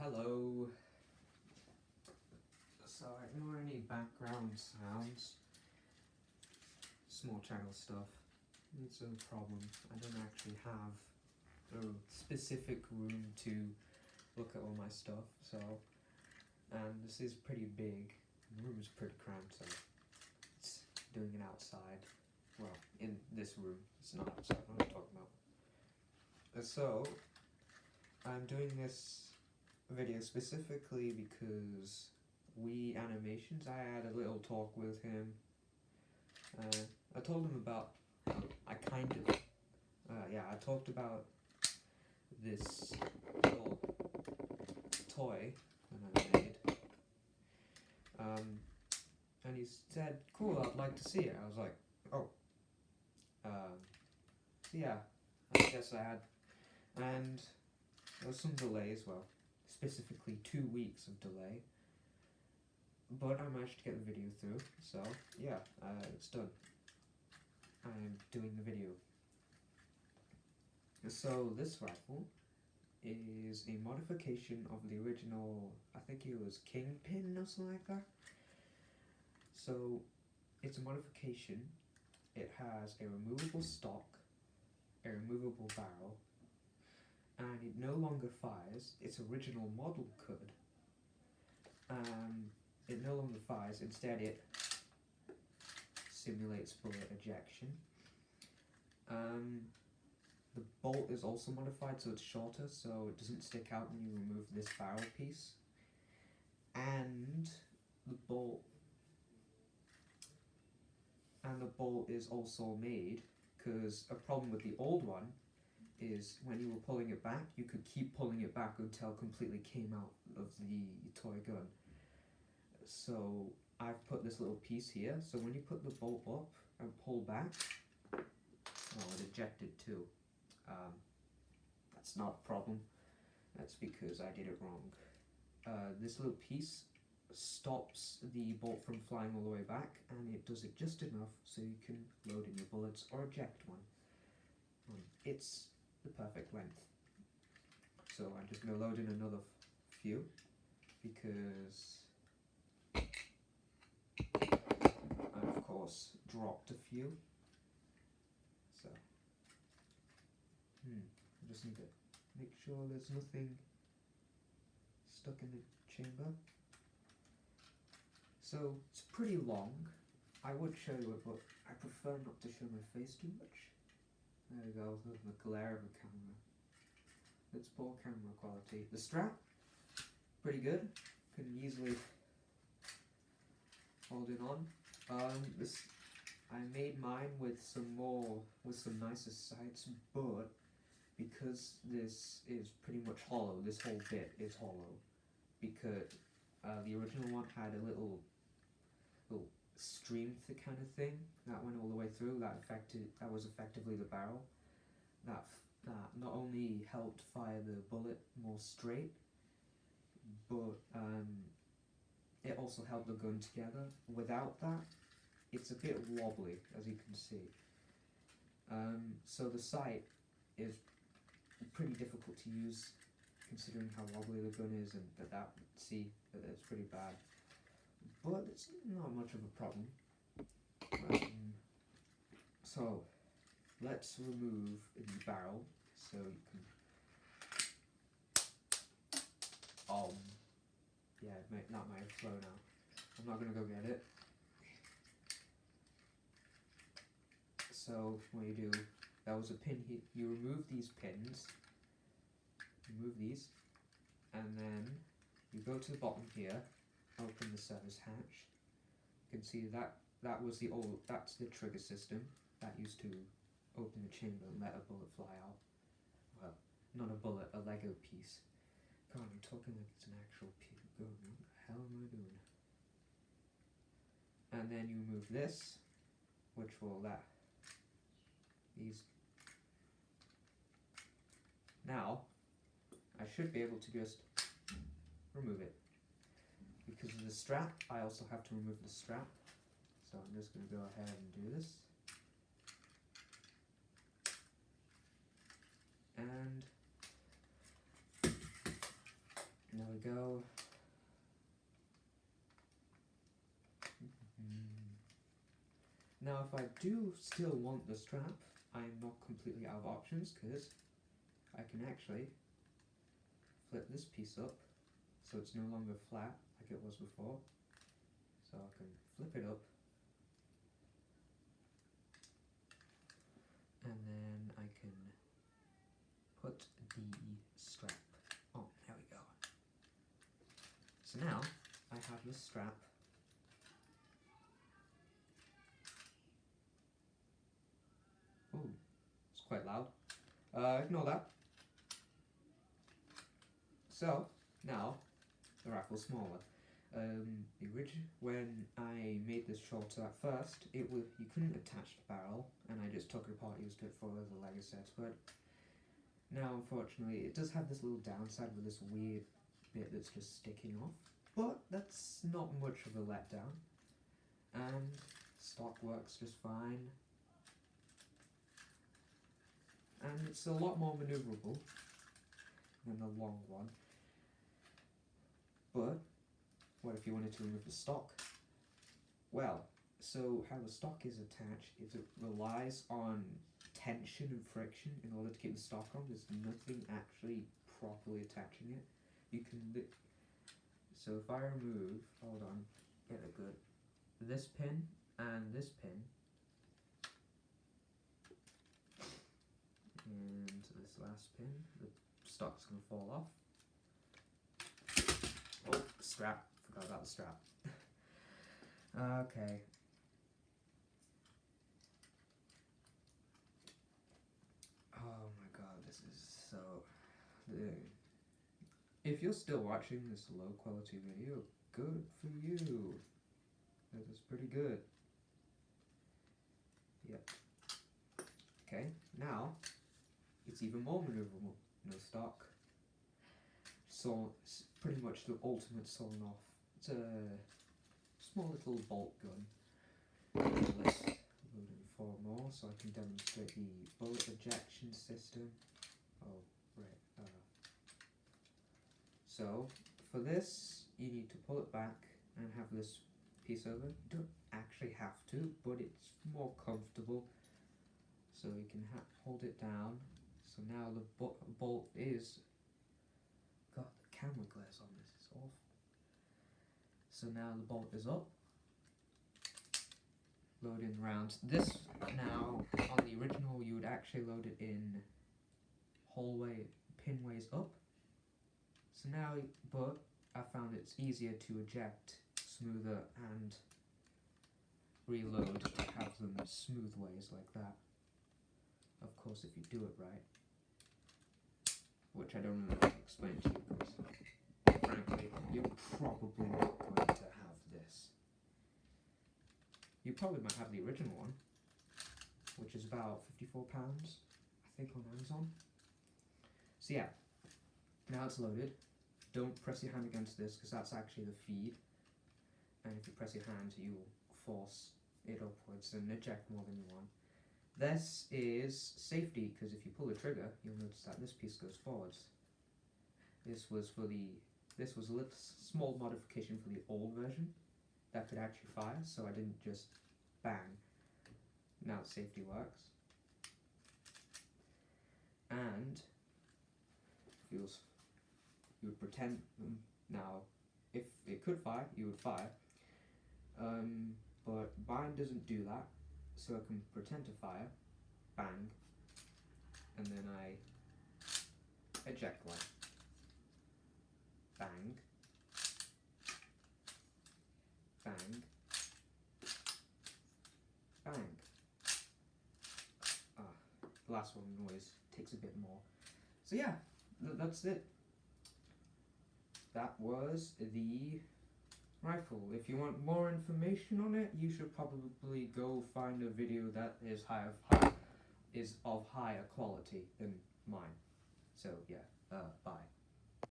Hello. So ignore any background sounds. Small channel stuff. It's no problem. I don't actually have a specific room to look at all my stuff, so and this is pretty big. The room is pretty cramped, so it's doing it outside. Well, in this room. It's not outside, what am I talking about? So I'm doing this video specifically because We Animations, I had a little talk with him. I told him about, I talked about this little toy that I made. And he said, cool, I'd like to see it. I was like, oh. So yeah, I guess I had, and there was some delay as well, specifically 2 weeks of delay, but I managed to get the video through, so yeah, it's done. I'm doing the video. So this rifle is a modification of the original, I think it was Kingpin or something like that. So it's a modification. It has a removable stock, a removable barrel, and it no longer fires. Its original model could. It no longer fires, instead it simulates bullet ejection. The bolt is also modified, so it's shorter, so it doesn't stick out when you remove this barrel piece. And the bolt is also made, because a problem with the old one is when you were pulling it back, you could keep pulling it back until it completely came out of the toy gun. So I've put this little piece here, so when you put the bolt up and pull back, oh, it ejected too. That's not a problem, that's because I did it wrong. This little piece stops the bolt from flying all the way back, and it does it just enough so you can load in your bullets or eject one. It's the perfect length. So I'm just going to load in another few, because I of course dropped a few. So I just need to make sure there's nothing stuck in the chamber. So it's pretty long. I would show you it, but I prefer not to show my face too much. There we go, the glare of a camera. It's poor camera quality. The strap, pretty good. Can easily hold it on. I made mine with some nicer sides, but because this is pretty much hollow, this whole bit is hollow, because the original one had a little stream kind of thing that went all the way through. That was effectively the barrel. That not only helped fire the bullet more straight, but it also held the gun together. Without that, it's a bit wobbly, as you can see. So the sight is pretty difficult to use, considering how wobbly the gun is, and that it's pretty bad. But it's not much of a problem. So let's remove the barrel so you can. Yeah, that might have flown out. I'm not gonna go get it. So what you do? That was a pin here. You remove these pins. Remove these, and then you go to the bottom here. Open the service hatch. You can see that's the trigger system that used to open the chamber and let a bullet fly out. Well, not a bullet, a Lego piece. God, I'm talking like it's an actual piece of gun. What the hell am I doing? And then you remove this, which will these. Now, I should be able to just remove it. Because of the strap, I also have to remove the strap. So I'm just going to go ahead and do this. And There we go. Now if I do still want the strap, I'm not completely out of options, because I can actually flip this piece up so it's no longer flat like it was before. So I can flip it up, and then I can put the strap on. There we go. So now I have the strap. Ooh, it's quite loud. Ignore that. So now the rifle's smaller. When I made this shorter at first, you couldn't attach the barrel, and I just took it apart, used it for the Lego sets. But now, unfortunately, it does have this little downside with this weird bit that's just sticking off. But that's not much of a letdown, and stock works just fine. And it's a lot more maneuverable than the long one. But what if you wanted to remove the stock? Well, so how the stock is attached is it relies on tension and friction in order to keep the stock on. There's nothing actually properly attaching it. You can so if I remove, hold on, get it good, this pin and this pin, and this last pin, the stock's gonna fall off. Oh, strap. Forgot about the strap. Okay. Oh my god, this is so... If you're still watching this low quality video, good for you. That was pretty good. Yep. Okay, now it's even more maneuverable. No stock. So it's pretty much the ultimate sawing off. It's a small little bolt gun. Let's load in 4 more so I can demonstrate the bullet ejection system. Oh, right. So for this, you need to pull it back and have this piece over. You don't actually have to, but it's more comfortable. So you can hold it down. So now the bolt is... God, the camera glares on this is awful. So now the bolt is up. Load in rounds. This now, on the original, you would actually load it in pinways up. So now, but I found it's easier to eject smoother and reload to have them smooth ways like that. Of course, if you do it right. Which I don't really explain to you because, frankly, you're probably not going to have this. You probably might have the original one, which is about £54, I think, on Amazon. So yeah, now it's loaded. Don't press your hand against this because that's actually the feed. And if you press your hand, you'll force it upwards and eject more than you want. This is safety, because if you pull the trigger, you'll notice that this piece goes forwards. This was a little small modification for the old version that could actually fire, so I didn't just bang. Now safety works. And you would pretend, now if it could fire, you would fire. But mine doesn't do that. So I can pretend to fire, bang, and then I eject one, bang, bang, bang. The last one always takes a bit more. So yeah, that's it. That was the rifle. If you want more information on it, you should probably go find a video that is of higher quality than mine. So yeah, bye.